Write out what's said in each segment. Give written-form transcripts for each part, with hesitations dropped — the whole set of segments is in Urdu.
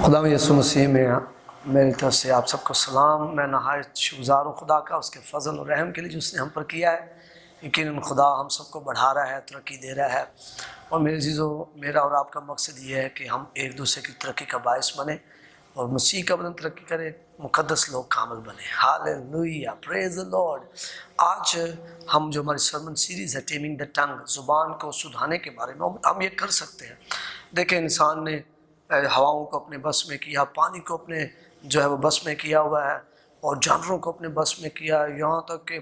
خدا یسوع مسیح میں میری طرف سے آپ سب کو سلام۔ میں نہایت شکرگزار ہوں خدا کا، اس کے فضل اور رحم کے لیے جو اس نے ہم پر کیا ہے۔ یقیناً خدا ہم سب کو بڑھا رہا ہے، ترقی دے رہا ہے، اور میرے عزیزو، میرا اور آپ کا مقصد یہ ہے کہ ہم ایک دوسرے کی ترقی کا باعث بنیں اور مسیح کا بدن ترقی کرے، مقدس لوگ کامل بنے۔ ہاللیلویہ، پریز دی لارڈ۔ آج ہم جو ہماری سرمن سیریز ہے ٹیمنگ دی ٹنگ، زبان کو سدھانے کے بارے میں، ہم یہ کر سکتے ہیں۔ دیکھیں، انسان نے ہواؤں کو اپنے بس میں کیا، پانی کو اپنے جو ہے وہ بس میں کیا ہوا ہے، اور جانوروں کو اپنے بس میں کیا، یہاں تک کہ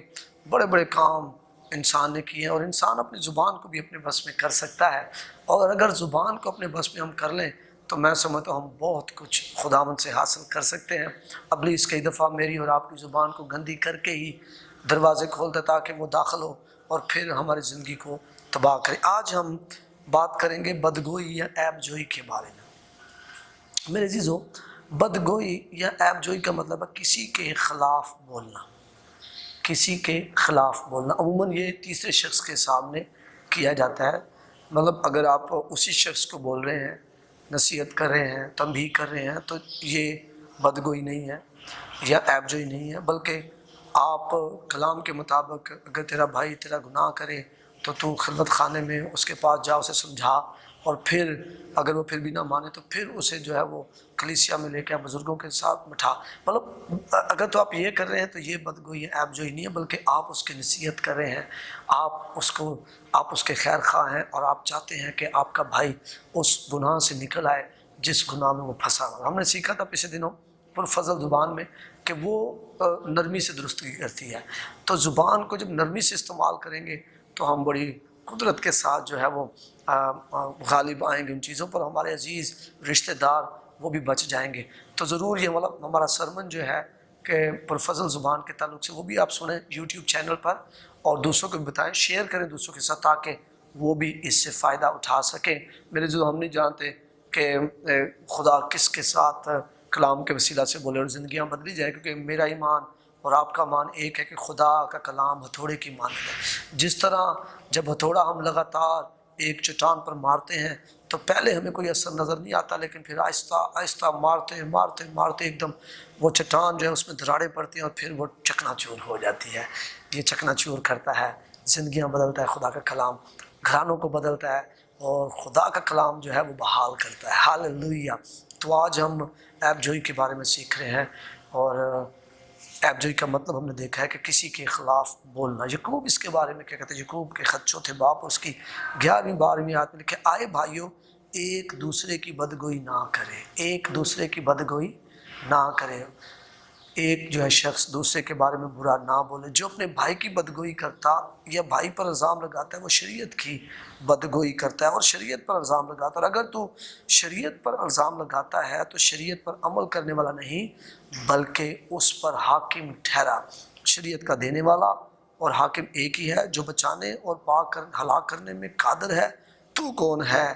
بڑے بڑے کام انسان نے کیے ہیں، اور انسان اپنی زبان کو بھی اپنے بس میں کر سکتا ہے۔ اور اگر زبان کو اپنے بس میں ہم کر لیں تو میں سمجھتا ہوں ہم بہت کچھ خداوند سے حاصل کر سکتے ہیں۔ ابلیس کئی دفعہ میری اور آپ کی زبان کو گندی کر کے ہی دروازے کھولتا تاکہ وہ داخل ہو اور پھر ہماری زندگی کو تباہ کرے۔ آج ہم بات کریں گے بدگوئی یا عیب جوئی کے بارے میں۔ میرے عزیزو، بدگوئی یا عیب جوئی کا مطلب ہے کسی کے خلاف بولنا، کسی کے خلاف بولنا۔ عموماً یہ تیسرے شخص کے سامنے کیا جاتا ہے۔ مطلب اگر آپ اسی شخص کو بول رہے ہیں، نصیحت کر رہے ہیں، تنبیہ کر رہے ہیں، تو یہ بدگوئی نہیں ہے یا عیب جوئی نہیں ہے، بلکہ آپ کلام کے مطابق اگر تیرا بھائی تیرا گناہ کرے تو خلوت خانے میں اس کے پاس جا، اسے سمجھا، اور پھر اگر وہ پھر بھی نہ مانے تو پھر اسے جو ہے وہ کلیسیا میں لے کے بزرگوں کے ساتھ بٹھا۔ مطلب اگر تو آپ یہ کر رہے ہیں تو یہ بدگوئی عیب جوئی نہیں ہے، بلکہ آپ اس کی نصیحت کر رہے ہیں، آپ اس کے خیر خواہ ہیں، اور آپ چاہتے ہیں کہ آپ کا بھائی اس گناہ سے نکل آئے جس گناہ میں وہ پھنسا ہوا۔ ہم نے سیکھا تھا پچھلے دنوں پرفضل زبان میں کہ وہ نرمی سے درستگی کرتی ہے۔ تو زبان کو جب نرمی سے استعمال کریں گے تو ہم بڑی قدرت کے ساتھ جو ہے وہ غالب آئیں گے ان چیزوں پر، ہمارے عزیز رشتہ دار وہ بھی بچ جائیں گے۔ تو ضرور یہ ہمارا سرمن جو ہے کہ پرفضل زبان کے تعلق سے، وہ بھی آپ سنیں یوٹیوب چینل پر، اور دوسروں کو بھی بتائیں، شیئر کریں دوسروں کے ساتھ تاکہ وہ بھی اس سے فائدہ اٹھا سکیں۔ میرے جو ہم نہیں جانتے کہ خدا کس کے ساتھ کلام کے وسیلہ سے بولے اور زندگیاں بدلی جائیں، کیونکہ میرا ایمان اور آپ کا مان ایک ہے کہ خدا کا کلام ہتھوڑے کی مانند ہے۔ جس طرح جب ہتھوڑا ہم لگاتار ایک چٹان پر مارتے ہیں تو پہلے ہمیں کوئی اثر نظر نہیں آتا، لیکن پھر آہستہ آہستہ مارتے مارتے مارتے ایک دم وہ چٹان جو ہے اس میں دراڑیں پڑتی ہیں، اور پھر وہ چکنا چور ہو جاتی ہے۔ یہ چکنا چور کرتا ہے، زندگیاں بدلتا ہے، خدا کا کلام گھرانوں کو بدلتا ہے، اور خدا کا کلام جو ہے وہ بحال کرتا ہے۔ ہاللیلویہ۔ تو آج ہم عیب جوئی کے بارے میں سیکھ رہے ہیں، اور عیب جوئی کا مطلب ہم نے دیکھا ہے کہ کسی کے خلاف بولنا۔ یعقوب اس کے بارے میں کیا کہتے ہیں؟ یعقوب کے خط چوتھے باب اس کی 11ویں 12ویں آیت میں لکھے، آئے بھائیو، ایک دوسرے کی بدگوئی نہ کرے، ایک دوسرے کی بدگوئی نہ کرے۔ ایک جو ہے شخص دوسرے کے بارے میں برا نہ بولے۔ جو اپنے بھائی کی بدگوئی کرتا یا بھائی پر الزام لگاتا ہے وہ شریعت کی بدگوئی کرتا ہے اور شریعت پر الزام لگاتا ہے۔ اور اگر تو شریعت پر الزام لگاتا ہے تو شریعت پر عمل کرنے والا نہیں بلکہ اس پر حاکم ٹھہرا۔ شریعت کا دینے والا اور حاکم ایک ہی ہے جو بچانے اور پاک ہلاک کرنے میں قادر ہے۔ تو کون ہے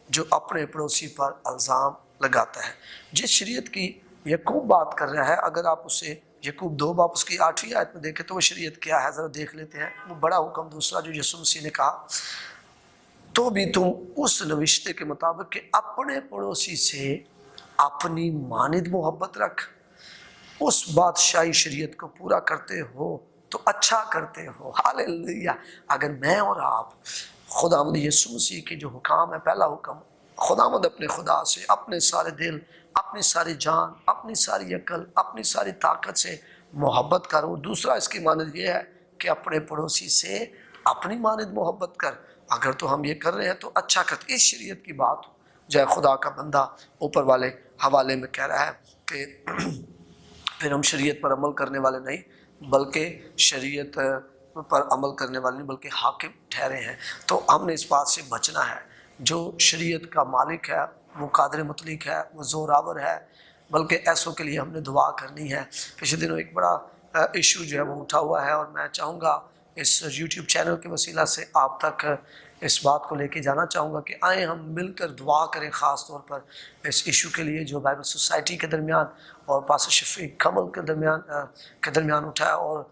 جو اپنے پڑوسی پر الزام لگاتا ہے؟ جس شریعت کی یعقوب بات کر رہا ہے، اگر آپ اسے یعقوب 2 باب اس کی 8ویں آیت میں دیکھیں تو وہ شریعت کیا ہے ذرا دیکھ لیتے ہیں۔ وہ بڑا حکم دوسرا جو یسوع مسیح نے کہا، تو بھی تم اس نوشتے کے مطابق کہ اپنے پڑوسی سے اپنی مانند محبت رکھ، اس بادشاہی شریعت کو پورا کرتے ہو تو اچھا کرتے ہو۔ ہاللیلویہ۔ اگر میں اور آپ خداوند یسوع مسیح کے جو حکام ہے، پہلا حکم، خداوند اپنے خدا سے اپنے سارے دل، اپنی ساری جان، اپنی ساری عقل، اپنی ساری طاقت سے محبت کرو۔ دوسرا اس کی مانند یہ ہے کہ اپنے پڑوسی سے اپنی مانند محبت کر۔ اگر تو ہم یہ کر رہے ہیں تو اچھا کرتے۔ اس شریعت کی بات جو ہے خدا کا بندہ اوپر والے حوالے میں کہہ رہا ہے کہ پھر ہم شریعت پر عمل کرنے والے نہیں بلکہ شریعت پر عمل کرنے والے نہیں بلکہ حاکم ٹھہرے ہیں۔ تو ہم نے اس بات سے بچنا ہے۔ جو شریعت کا مالک ہے وہ قادر مطلق ہے، وہ زور آور ہے، بلکہ ایسوں کے لیے ہم نے دعا کرنی ہے۔ پچھلے دنوں ایک بڑا ایشو جو ہے وہ اٹھا ہوا ہے، اور میں چاہوں گا اس یوٹیوب چینل کے وسیلہ سے آپ تک اس بات کو لے کے جانا چاہوں گا کہ آئیں ہم مل کر دعا کریں، خاص طور پر اس ایشو کے لیے جو بائبل سوسائٹی کے درمیان اور پاسٹر شفیق کمل کے درمیان اٹھا ہے۔ اور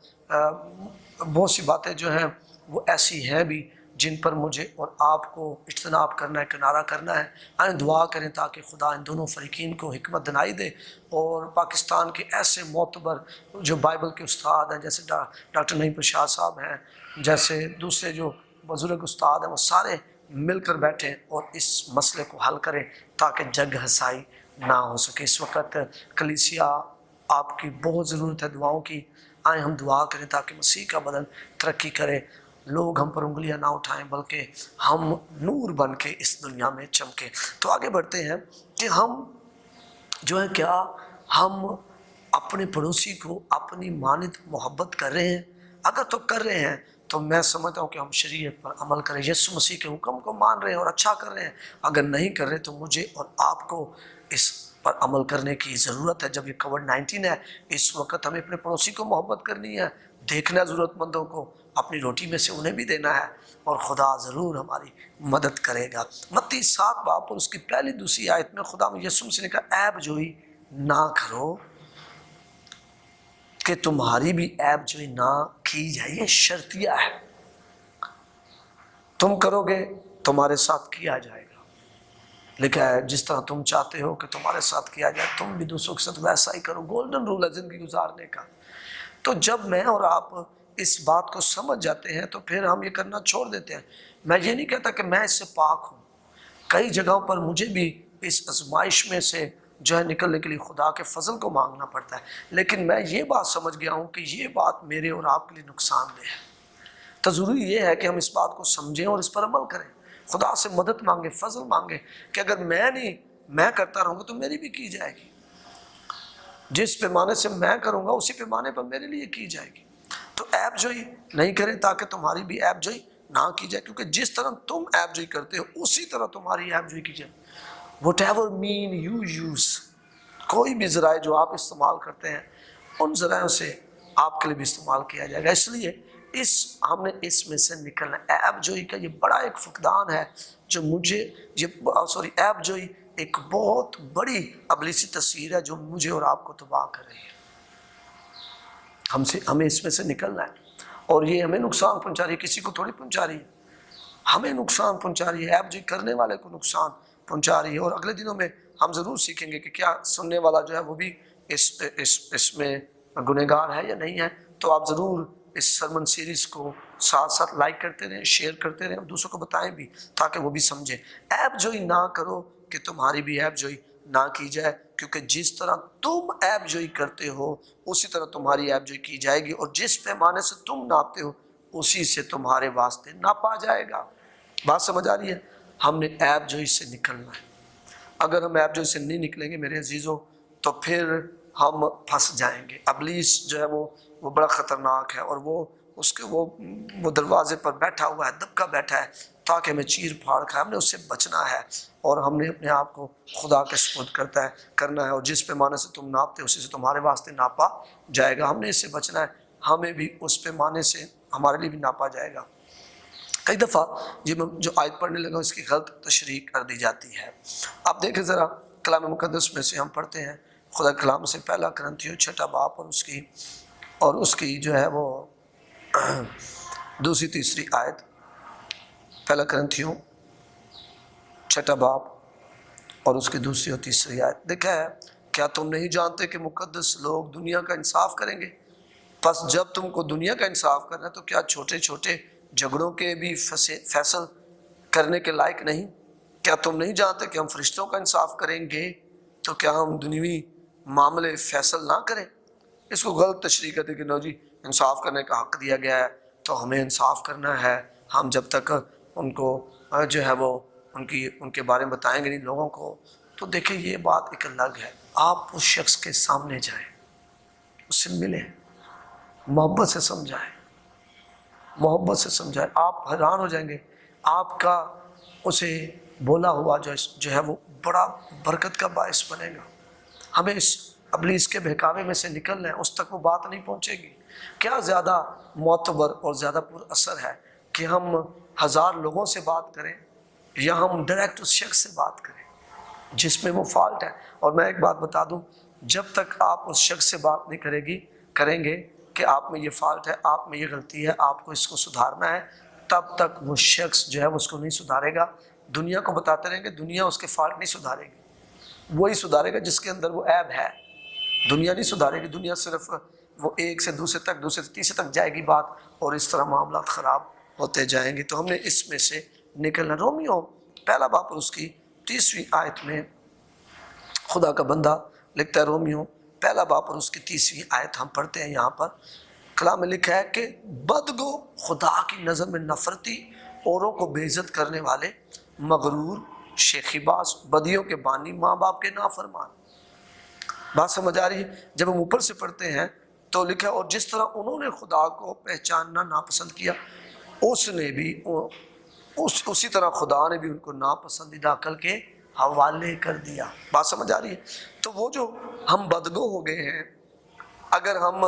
بہت سی باتیں جو ہیں وہ ایسی ہیں بھی جن پر مجھے اور آپ کو اجتناب کرنا ہے، کنارہ کرنا ہے۔ آئیں دعا کریں تاکہ خدا ان دونوں فریقین کو حکمت دنائی دے، اور پاکستان کے ایسے معتبر جو بائبل کے استاد ہیں، جیسے ڈاکٹر نعیم پرشاد صاحب ہیں، جیسے دوسرے جو بزرگ استاد ہیں، وہ سارے مل کر بیٹھیں اور اس مسئلے کو حل کریں تاکہ جگ ہسائی نہ ہو سکے۔ اس وقت کلیسیا آپ کی بہت ضرورت ہے دعاؤں کی۔ آئیں ہم دعا کریں تاکہ مسیح کا بدن ترقی کرے، لوگ ہم پر انگلیاں نہ اٹھائیں بلکہ ہم نور بن کے اس دنیا میں چمکیں۔ تو آگے بڑھتے ہیں کہ ہم جو ہے کیا ہم اپنے پڑوسی کو اپنی مانند محبت کر رہے ہیں؟ اگر تو کر رہے ہیں تو میں سمجھتا ہوں کہ ہم شریعت پر عمل کریں، یسوع مسیح کے حکم کو مان رہے ہیں اور اچھا کر رہے ہیں۔ اگر نہیں کر رہے تو مجھے اور آپ کو اس پر عمل کرنے کی ضرورت ہے۔ جب یہ کووڈ-19 ہے، اس وقت ہمیں اپنے پڑوسی کو محبت کرنی ہے، دیکھنا ضرورت مندوں کو، اپنی روٹی میں سے انہیں بھی دینا ہے، اور خدا ضرور ہماری مدد کرے گا۔ متی 7 باب اور اس کی پہلی دوسری آیت میں خدا یسوع مسیح نے کہا عیب جوئی نہ کرو کہ تمہاری بھی عیب جوئی نہ کی جائے۔ یہ شرطیہ ہے، تم کرو گے تمہارے ساتھ کیا جائے گا۔ لکھا ہے جس طرح تم چاہتے ہو کہ تمہارے ساتھ کیا جائے تم بھی دوسروں کے ساتھ ویسا ہی کرو۔ گولڈن رول ہے زندگی گزارنے کا۔ تو جب میں اور آپ اس بات کو سمجھ جاتے ہیں تو پھر ہم یہ کرنا چھوڑ دیتے ہیں۔ میں یہ نہیں کہتا کہ میں اس سے پاک ہوں، کئی جگہوں پر مجھے بھی اس آزمائش میں سے جو ہے نکلنے کے لیے خدا کے فضل کو مانگنا پڑتا ہے، لیکن میں یہ بات سمجھ گیا ہوں کہ یہ بات میرے اور آپ کے لیے نقصان دہ ہے۔ تو ضروری یہ ہے کہ ہم اس بات کو سمجھیں اور اس پر عمل کریں، خدا سے مدد مانگیں، فضل مانگیں کہ اگر میں کرتا رہوں گا تو میری بھی کی جائے گی، جس پیمانے سے میں کروں گا اسی پیمانے پر میرے لیے کی جائے گی۔ تو عیب جوئی نہیں کریں تاکہ تمہاری بھی عیب جوئی نہ کی جائے، کیونکہ جس طرح تم عیب جوئی کرتے ہو اسی طرح تمہاری عیب جوئی کی جائے۔ whatever mean you use، کوئی بھی ذرائع جو آپ استعمال کرتے ہیں ان ذرائعوں سے آپ کے لیے بھی استعمال کیا جائے گا۔ اس لیے ہم نے اس میں سے نکلنا ہے۔ عیب جوئی کا یہ بڑا ایک فقدان ہے جو عیب جوئی ایک بہت بڑی ابلیسی تصویر ہے جو مجھے اور آپ کو تباہ کر رہی ہے۔ ہمیں اس میں سے نکلنا ہے، اور یہ ہمیں نقصان پہنچا رہی ہے، کسی کو تھوڑی پہنچا رہی ہے، ہمیں نقصان پہنچا رہی ہے، عیب جوئی کرنے والے کو نقصان پہنچا رہی ہے۔ اور اگلے دنوں میں ہم ضرور سیکھیں گے کہ کیا سننے والا جو ہے وہ بھی اس میں گنہگار ہے یا نہیں ہے۔ تو آپ ضرور اس سرمن سیریز کو ساتھ ساتھ لائک کرتے رہیں، شیئر کرتے رہیں، اور دوسروں کو بتائیں بھی تاکہ وہ بھی سمجھیں۔ عیب جوئی نہ کرو کہ تمہاری بھی عیب جوئی نہ کی جائے، کیونکہ جس طرح تم عیب جوئی کرتے ہو اسی طرح تمہاری عیب جوئی کی جائے گی، اور جس پیمانے سے تم ناپتے ہو اسی سے تمہارے واسطے ناپا جائے گا۔ بات سمجھ آ رہی ہے؟ ہم نے عیب جوئی سے نکلنا ہے۔ اگر ہم عیب جوئی سے نہیں نکلیں گے میرے عزیزوں تو پھر ہم پھنس جائیں گے۔ ابلیس جو ہے وہ بڑا خطرناک ہے، اور وہ دروازے پر بیٹھا ہوا ہے، دبکا بیٹھا ہے تاکہ ہمیں چیر پھاڑ کھائے۔ ہم نے اس سے بچنا ہے، اور ہم نے اپنے آپ کو خدا کے سپرد کرنا ہے، اور جس پیمانے سے تم ناپتے اسی سے تمہارے واسطے ناپا جائے گا۔ ہم نے اس سے بچنا ہے، ہمیں بھی اس پیمانے سے ہمارے لیے بھی ناپا جائے گا۔ کئی دفعہ جو آیت پڑھنے لگا اس کی غلط تشریح کر دی جاتی ہے۔ آپ دیکھیں ذرا کلام مقدس میں سے ہم پڑھتے ہیں خدا کلام سے پہلا کرنتھیوں 6 باب اور اس کی جو ہے وہ دوسری تیسری آیت۔ پہلا کرنتھیوں 6 باب اور اس کی دوسری اور تیسری آیت دیکھا ہے، کیا تم نہیں جانتے کہ مقدس لوگ دنیا کا انصاف کریں گے؟ پس جب تم کو دنیا کا انصاف کرنا ہے تو کیا چھوٹے چھوٹے جھگڑوں کے بھی فیصل کرنے کے لائق نہیں؟ کیا تم نہیں جانتے کہ ہم فرشتوں کا انصاف کریں گے تو کیا ہم دنیوی معاملے فیصل نہ کریں؟ اس کو غلط تشریح کرتے کہ نو جی انصاف کرنے کا حق دیا گیا ہے تو ہمیں انصاف کرنا ہے، ہم جب تک ان کو جو ہے وہ ان کے بارے میں بتائیں گے نہیں لوگوں کو۔ تو دیکھیں یہ بات ایک الگ ہے، آپ اس شخص کے سامنے جائیں، اس سے ملیں، محبت سے سمجھائیں، آپ حیران ہو جائیں گے، آپ کا اسے بولا ہوا جو ہے وہ بڑا برکت کا باعث بنے گا۔ ہمیں اس ابلیس کے بہکاوے میں سے نکلنا ہے، اس تک وہ بات نہیں پہنچے گی۔ کیا زیادہ معتبر اور زیادہ پر اثر ہے کہ ہم 1000 لوگوں سے بات کریں یا ہم ڈائریکٹ اس شخص سے بات کریں جس میں وہ فالٹ ہے؟ اور میں ایک بات بتا دوں، جب تک آپ اس شخص سے بات نہیں کریں گے کہ آپ میں یہ فالٹ ہے، آپ میں یہ غلطی ہے، آپ کو اس کو سدھارنا ہے، تب تک وہ شخص جو ہے اس کو نہیں سدھارے گا. دنیا کو بتاتے رہیں گے, دنیا اس کے فالٹ نہیں سدھارے گی, وہی سدھارے گا جس کے اندر وہ عیب ہے. دنیا نہیں سدھارے گی, دنیا صرف وہ ایک سے دوسرے تک, دوسرے سے تیسرے تک جائے گی بات, اور اس طرح معاملات خراب ہوتے جائیں گے. تو ہم نے اس میں سے نکلنا. رومیو پہلا باب اور اس کی 30ویں آیت میں خدا کا بندہ لکھتا ہے, رومیو پہلا باب اور اس کی 30ویں آیت ہم پڑھتے ہیں. یہاں پر کلام میں لکھا ہے کہ بدگو, خدا کی نظر میں نفرتی, اوروں کو بے عزت کرنے والے, مغرور, شیخی باز, بدیوں کے بانی, ماں باپ کے نافرمان. بات سمجھ آ رہی ہے؟ جب ہم اوپر سے پڑھتے ہیں تو لکھا, اور جس طرح انہوں نے خدا کو پہچاننا ناپسند کیا, اس نے بھی اسی طرح خدا نے بھی ان کو ناپسندیدہ عقل کے حوالے کر دیا. بات سمجھ آ رہی ہے؟ تو وہ جو ہم بدگو ہو گئے ہیں, اگر ہم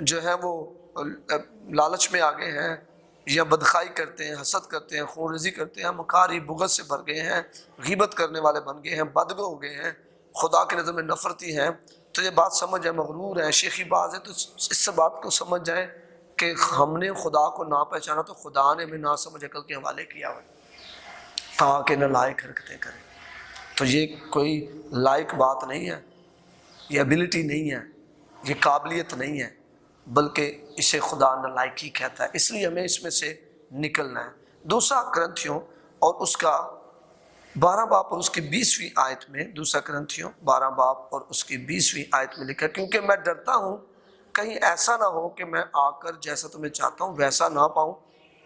جو ہے وہ لالچ میں آ گئے ہیں, یا بدخائی کرتے ہیں, حسد کرتے ہیں, خون ریزی کرتے ہیں, مکاری بغض سے بھر گئے ہیں, غیبت کرنے والے بن گئے ہیں, بدگو ہو گئے ہیں, خدا کی نظر میں نفرتی ہیں, تو یہ بات سمجھ جائے, مغرور ہیں, شیخی باز ہیں, تو اس سے بات کو سمجھ جائیں کہ ہم نے خدا کو نہ پہچانا تو خدا نے ہمیں نہ سمجھ عقل کے حوالے کیا ہوا تاکہ نہ لائق حرکتیں کریں. تو یہ کوئی لائق بات نہیں ہے, یہ ایبلٹی نہیں ہے, یہ قابلیت نہیں ہے, بلکہ اسے خدا نالائقی کہتا ہے. اس لیے ہمیں اس میں سے نکلنا ہے. دوسرا کرنتھیوں اور اس کا 12 باب اور اس کی 20ویں آیت میں, دوسرا کرنتھیوں 12 باب اور اس کی 20ویں آیت میں لکھا, کیونکہ میں ڈرتا ہوں کہیں ایسا نہ ہو کہ میں آ کر جیسا تمہیں چاہتا ہوں ویسا نہ پاؤں,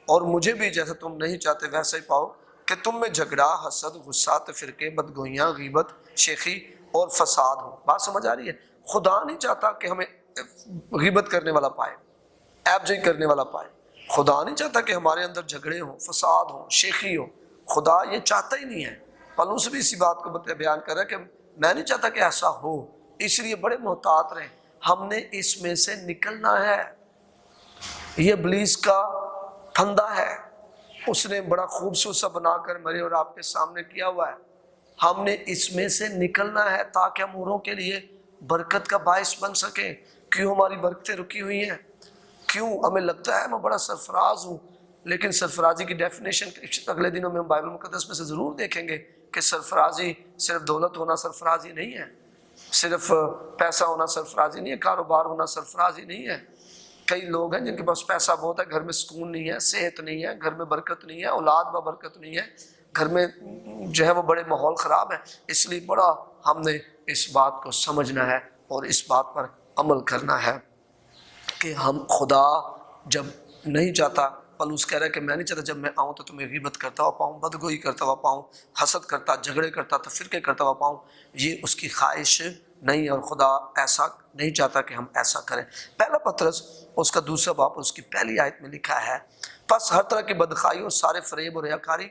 اور مجھے بھی جیسا تم نہیں چاہتے ویسا ہی پاؤ, کہ تم میں جھگڑا, حسد, غصہ, تفرقے, بدگوئیاں, غیبت, شیخی اور فساد ہو. بات سمجھ آ رہی ہے؟ خدا نہیں چاہتا کہ ہمیں غیبت کرنے والا پائے, عیب جائی کرنے والا پائے. خدا نہیں چاہتا کہ ہمارے اندر جھگڑے ہوں, فساد ہوں, شیخی ہو. خدا یہ چاہتا ہی نہیں ہے. پولس بھی اسی بات کو بیان کر رہا ہے کہ میں نہیں چاہتا کہ ایسا ہو, اس لیے بڑے محتاط رہیں. ہم نے اس میں سے نکلنا ہے. یہ ابلیس کا پھندا ہے, اس نے بڑا خوبصورت سا بنا کر میرے اور آپ کے سامنے کیا ہوا ہے. ہم نے اس میں سے نکلنا ہے تاکہ ہم اوروں کے لیے برکت کا باعث بن سکیں. کیوں ہماری برکتیں رکی ہوئی ہیں؟ کیوں ہمیں لگتا ہے میں بڑا سرفراز ہوں, لیکن سرفرازی کی ڈیفینیشن اگلے دنوں میں ہم بائبل مقدس میں سے ضرور دیکھیں گے کہ سرفرازی صرف دولت ہونا سرفرازی نہیں ہے, صرف پیسہ ہونا سرفرازی نہیں ہے, کاروبار ہونا سرفرازی نہیں ہے. کئی لوگ ہیں جن کے پاس پیسہ بہت ہے, گھر میں سکون نہیں ہے, صحت نہیں ہے, گھر میں برکت نہیں ہے, اولاد میں برکت نہیں ہے, گھر میں جو ہے وہ بڑے ماحول خراب ہے. اس لیے بڑا ہم نے اس بات کو سمجھنا ہے اور اس بات پر عمل کرنا ہے کہ ہم خدا جب نہیں چاہتا, پولس کہہ رہا ہے کہ میں نہیں چاہتا جب میں آؤں تو تمہیں غیبت کرتا ہوا پاؤں, بدگوئی کرتا ہوا پاؤں, حسد کرتا, جھگڑے کرتا, تفرقے کرتا ہوا پاؤں. یہ اس کی خواہش نہیں, اور خدا ایسا نہیں چاہتا کہ ہم ایسا کریں. پہلا پطرس اس کا 2 باب اس کی پہلی آیت میں لکھا ہے, پس ہر طرح کی بدخائی اور سارے فریب اور ریاکاری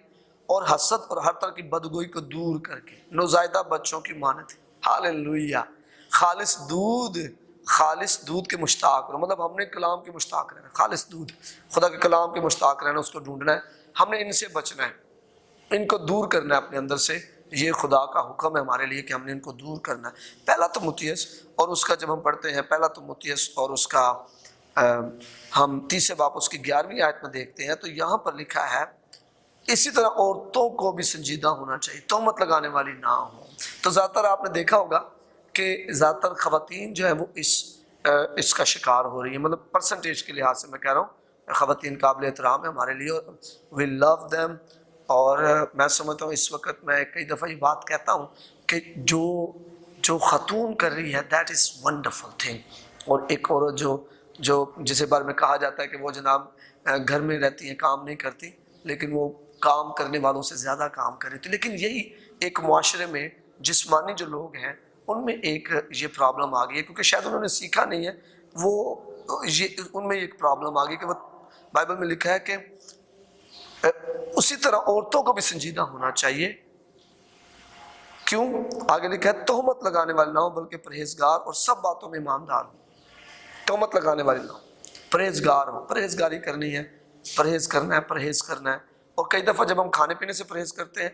اور حسد اور ہر طرح کی بدگوئی کو دور کر کے نوزائیدہ بچوں کی مانند, ہاللویہ, خالص دودھ کے مشتاق رہو. مطلب ہم نے کلام کے مشتاق رہنا, خالص دودھ, خدا کے کلام کے مشتاق رہنا, اس کو ڈھونڈنا ہے. ہم نے ان سے بچنا ہے, ان کو دور کرنا ہے اپنے اندر سے. یہ خدا کا حکم ہے ہمارے لیے کہ ہم نے ان کو دور کرنا ہے. پہلا تموتھیوس اور اس کا جب ہم پڑھتے ہیں, پہلا تموتھیوس اور اس کا ہم 30 باب اس کی 11ویں آیت میں دیکھتے ہیں, تو یہاں پر لکھا ہے اسی طرح عورتوں کو بھی سنجیدہ ہونا چاہیے, تہمت لگانے والی نہ ہو. تو زیادہ تر آپ نے دیکھا ہوگا کہ زیادہ تر خواتین جو ہے وہ اس کا شکار ہو رہی ہیں. مطلب پرسنٹیج کے لحاظ سے میں کہہ رہا ہوں, خواتین قابل احترام ہے ہمارے لیے, اور وی لو دیم. اور میں سمجھتا ہوں اس وقت میں کئی دفعہ یہ بات کہتا ہوں کہ جو خاتون کر رہی ہے دیٹ از ونڈرفل تھنگ. اور ایک عورت جو جسے بارے میں کہا جاتا ہے کہ وہ جناب گھر میں رہتی ہیں, کام نہیں کرتی, لیکن وہ کام کرنے والوں سے زیادہ کام کر رہی تھی. لیکن یہی ایک معاشرے میں جسمانی جو لوگ ہیں ان میں ایک یہ پرابلم آ گئی ہے, کیونکہ شاید انہوں نے سیکھا نہیں ہے. وہ یہ ان میں ایک پرابلم آ گئی کہ وہ بائبل میں لکھا ہے کہ اسی طرح عورتوں کو بھی سنجیدہ ہونا چاہیے. کیوں؟ آگے لکھا ہے تہمت لگانے والے نہ ہو بلکہ پرہیزگار اور سب باتوں میں ایماندار ہو. تہمت لگانے والے نہ ہو, پرہیزگار ہو. پرہیزگاری کرنی ہے, پرہیز کرنا ہے. اور کئی دفعہ جب ہم کھانے پینے سے پرہیز کرتے ہیں,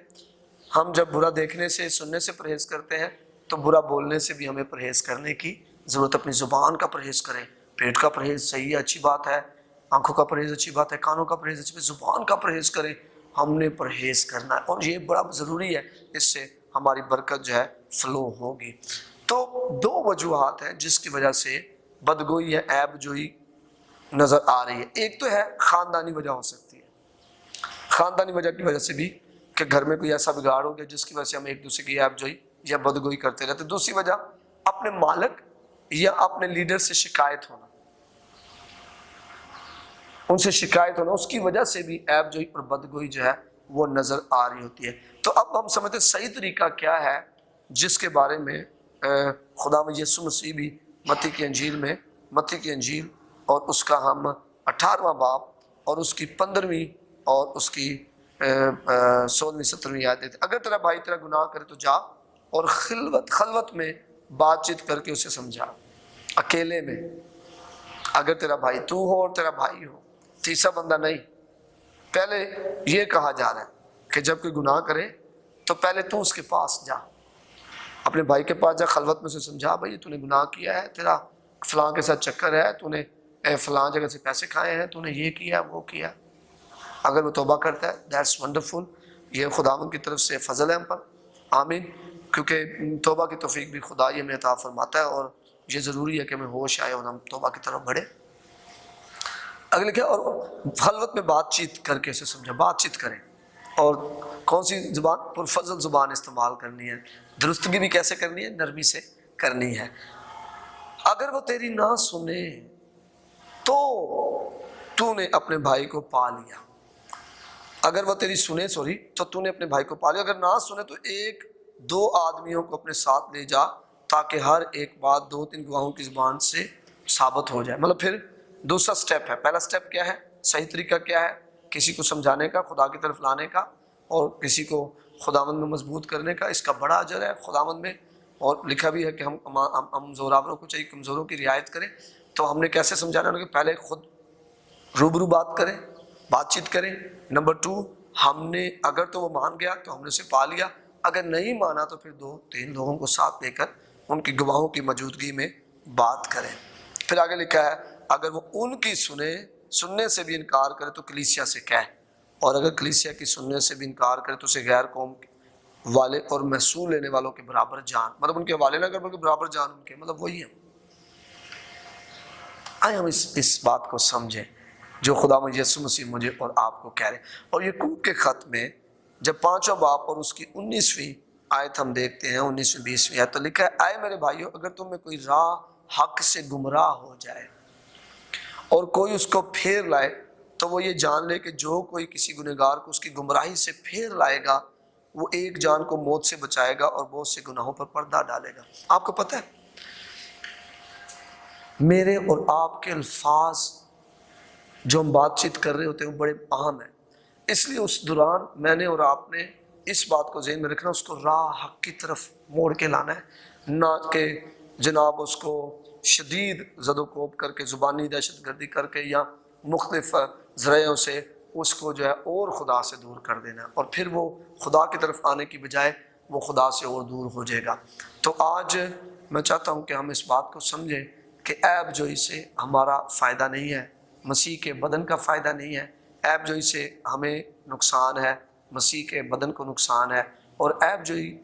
ہم جب برا دیکھنے سے سننے سے پرہیز کرتے ہیں, تو برا بولنے سے بھی ہمیں پرہیز کرنے کی ضرورت. اپنی زبان کا پرہیز کریں. پیٹ کا پرہیز صحیح ہے, اچھی بات ہے, آنکھوں کا پرہیز اچھی بات ہے، کانوں کا پرہیز اچھی بات ہے، زبان کا پرہیز کریں، ہم نے پرہیز کرنا ہے، اور یہ بڑا ضروری ہے، اس سے ہماری برکت جو ہے فلو ہوگی۔ تو دو وجوہات ہیں جس کی وجہ سے بدگوئی یا عیب جوئی نظر آ رہی ہے۔ ایک تو ہے خاندانی وجہ ہو سکتی ہے، خاندانی وجہ کی وجہ سے بھی کہ گھر میں کوئی ایسا بگاڑ ہو گیا جس کی وجہ سے ہم ایک دوسرے کی عیب جوئی یا بدگوئی کرتے رہتے۔ دوسری وجہ اپنے مالک یا اپنے لیڈر سے شکایت ہونا، ان سے شکایت ہونا، اس کی وجہ سے بھی عیب جوئی اور بدگوئی جو ہے وہ نظر آ رہی ہوتی ہے۔ تو اب ہم سمجھتے ہیں صحیح طریقہ کیا ہے جس کے بارے میں خداوند یسوع مسیح بھی متی کی انجیل اور اس کا ہم 18واں باب اور اس کی 15ویں اور اس کی 16ویں 17ویں آیت دیتے، اگر تیرا بھائی تیرا گناہ کرے تو جا اور خلوت میں بات چیت کر کے اسے سمجھا، اکیلے میں، اگر تیرا بھائی تو ہو اور تیرا بھائی ہو، تیسرا بندہ نہیں۔ پہلے یہ کہا جا رہا ہے کہ جب کوئی گناہ کرے تو پہلے تو اس کے پاس جا، اپنے بھائی کے پاس جا، خلوت میں سے سمجھا، بھائی تو نے گناہ کیا ہے، تیرا فلاں کے ساتھ چکر ہے، تو نے فلاں جگہ سے پیسے کھائے ہیں، تو نے یہ کیا وہ کیا۔ اگر وہ توبہ کرتا ہے دیٹس ونڈرفل، یہ خداوند کی طرف سے فضل ہے ہم پر، آمین، کیونکہ توبہ کی توفیق بھی خدا یہ ہمیں عطا فرماتا ہے، اور یہ ضروری ہے کہ ہمیں ہوش آئے اور ہم توبہ کی طرف بڑھے۔ اگلے کیا، اور خلوت میں بات چیت کر کے اسے سمجھا، بات چیت کریں، اور کون سی زبان؟ پرفضل زبان استعمال کرنی ہے، درستگی بھی کیسے کرنی ہے؟ نرمی سے کرنی ہے۔ اگر وہ تیری نہ سنے تو نے اپنے بھائی کو پا لیا، اگر وہ تیری سنے تو نے اپنے بھائی کو پا لیا، اگر نہ سنے تو ایک دو آدمیوں کو اپنے ساتھ لے جا تاکہ ہر ایک بات 2-3 گواہوں کی زبان سے ثابت ہو جائے۔ مطلب پھر دوسرا سٹیپ ہے، پہلا سٹیپ کیا ہے؟ صحیح طریقہ کیا ہے؟ کسی کو سمجھانے کا، خدا کی طرف لانے کا، اور کسی کو خداوند میں مضبوط کرنے کا، اس کا بڑا اجر ہے خداوند میں، اور لکھا بھی ہے کہ ہم زوراوروں کو چاہیے کمزوروں کی رعایت کریں۔ تو ہم نے کیسے سمجھانا ہے کہ پہلے خود روبرو بات کریں، بات چیت کریں۔ نمبر 2، ہم نے اگر تو وہ مان گیا تو ہم نے اسے پا لیا، اگر نہیں مانا تو پھر 2-3 لوگوں کو ساتھ لے کر ان کی گواہوں کی موجودگی میں بات کریں۔ پھر آگے لکھا ہے اگر وہ ان کی سننے سے بھی انکار کرے تو کلیسیا سے کہہ، اور اگر کلیسیا کی سننے سے بھی انکار کرے تو اسے غیر قوم والے اور محصول لینے والوں کے برابر جان، مطلب ان کے حوالے نہ کر بلکہ برابر جان ان کے، مطلب وہی ہے۔ آئے ہم اس بات کو سمجھیں جو خداوند یسوع مسیح مجھے اور آپ کو کہہ رہے ہیں۔ اور یعقوب کے خط میں جب 5واں باب اور اس کی 19ویں آیت ہم دیکھتے ہیں، 19ویں 20ویں آیت، تو لکھا ہے آئے میرے بھائیو، اگر تم میں کوئی راہ حق سے گمراہ ہو جائے اور کوئی اس کو پھیر لائے تو وہ یہ جان لے کہ جو کوئی کسی گنہگار کو اس کی گمراہی سے پھیر لائے گا وہ ایک جان کو موت سے بچائے گا اور بہت سے گناہوں پر پردہ ڈالے گا۔ آپ کو پتہ ہے میرے اور آپ کے الفاظ جو ہم بات چیت کر رہے ہوتے ہیں وہ بڑے اہم ہیں، اس لیے اس دوران میں نے اور آپ نے اس بات کو ذہن میں رکھنا، اس کو راہ حق کی طرف موڑ کے لانا ہے، نہ کہ جناب اس کو شدید زد و کوب کر کے، زبانی دہشت گردی کر کے، یا مختلف ذرائعوں سے اس کو جو ہے اور خدا سے دور کر دینا، اور پھر وہ خدا کی طرف آنے کی بجائے وہ خدا سے اور دور ہو جائے گا۔ تو آج میں چاہتا ہوں کہ ہم اس بات کو سمجھیں کہ عیب جوئی سے ہمارا فائدہ نہیں ہے، مسیح کے بدن کا فائدہ نہیں ہے، عیب جوئی سے ہمیں نقصان ہے، مسیح کے بدن کو نقصان ہے، اور عیب جوئی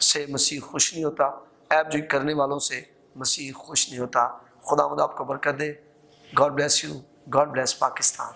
سے مسیح خوش نہیں ہوتا، عیب جوئی کرنے والوں سے مسیح خوش نہیں ہوتا۔ خداوند آپ کو برکت دے۔ God bless you, God bless Pakistan.